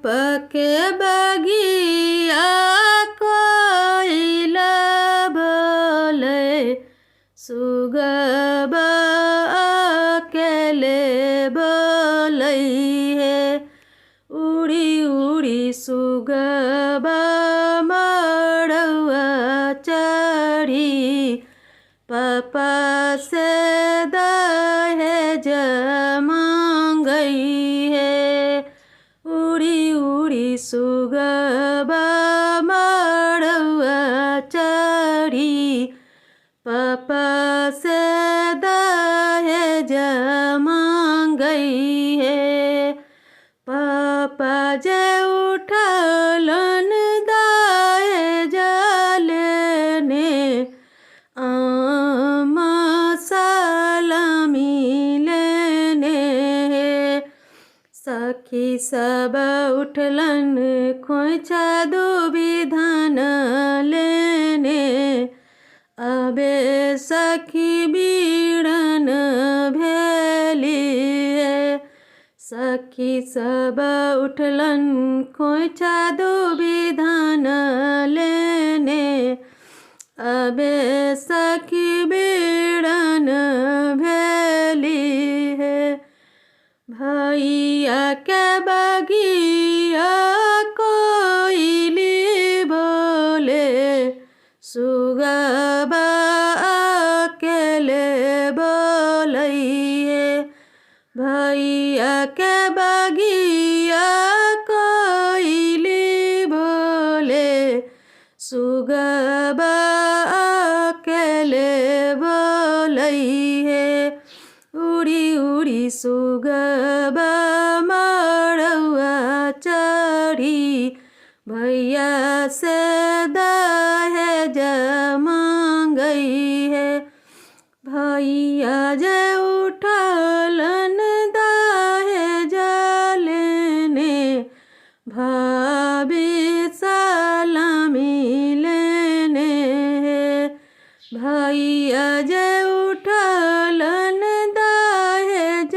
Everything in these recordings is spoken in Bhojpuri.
पके बगिया कोइला भले सुगबा अकेले बोलै है उड़ी उड़ी सुगबा मड़ुआ चढ़ी पापा से दहेज मांगई है उड़ी उड़ी सुगबा मड़ुआ चढ़ी पापा से दहेज मांगई है पापा जे उठलन दहेज लेने सलामी लेने सखी सब उठलन खोइछा दुविधान लेने अबे सखी बीड़न भेली सखी सब उठलन खोइछा दुविधान लेने अबे सखी बीड़न भेली है भैया के बगिया कोइली बोले सुगबा अकेले बोलै है भैया के बगिया कोइली बोले सुगबा अकेले बोलै है उड़ी उड़ी सुगबा मड़ुआ चढ़ी भैया से दहेज मांगई है भैया जे उठलन दहेज लेने भाभी सलामी लेने भैया जे उठलन दहेज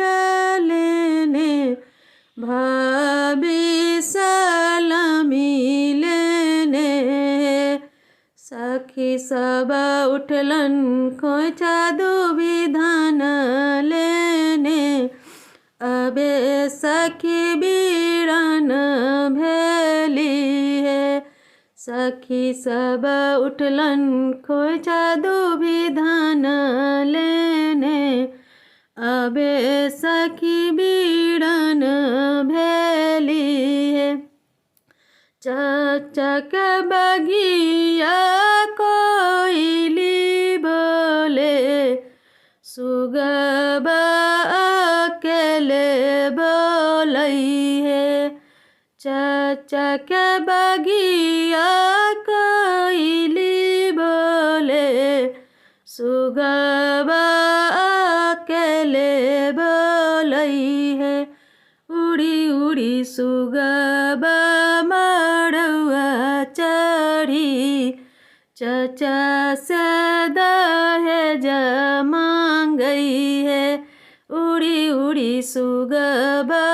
लेने भाभी सलामी लेने सखी सब उठलन खोइछा दुविधान लेने अबे सखी बीड़न भेली है सखी सब उठलन खोइछा दुविधान लेने अबे सखी बीड़न भेली है चचक बगिया कोइली बोले सुगबा अकेले बोलै है चचक बगिया कोइली बोले सुगबा अकेले बोलै है उड़ी उड़ी सुगबा मड़ुआ चढ़ी चचा से दहेज मांगई है उड़ी उड़ी सुगबा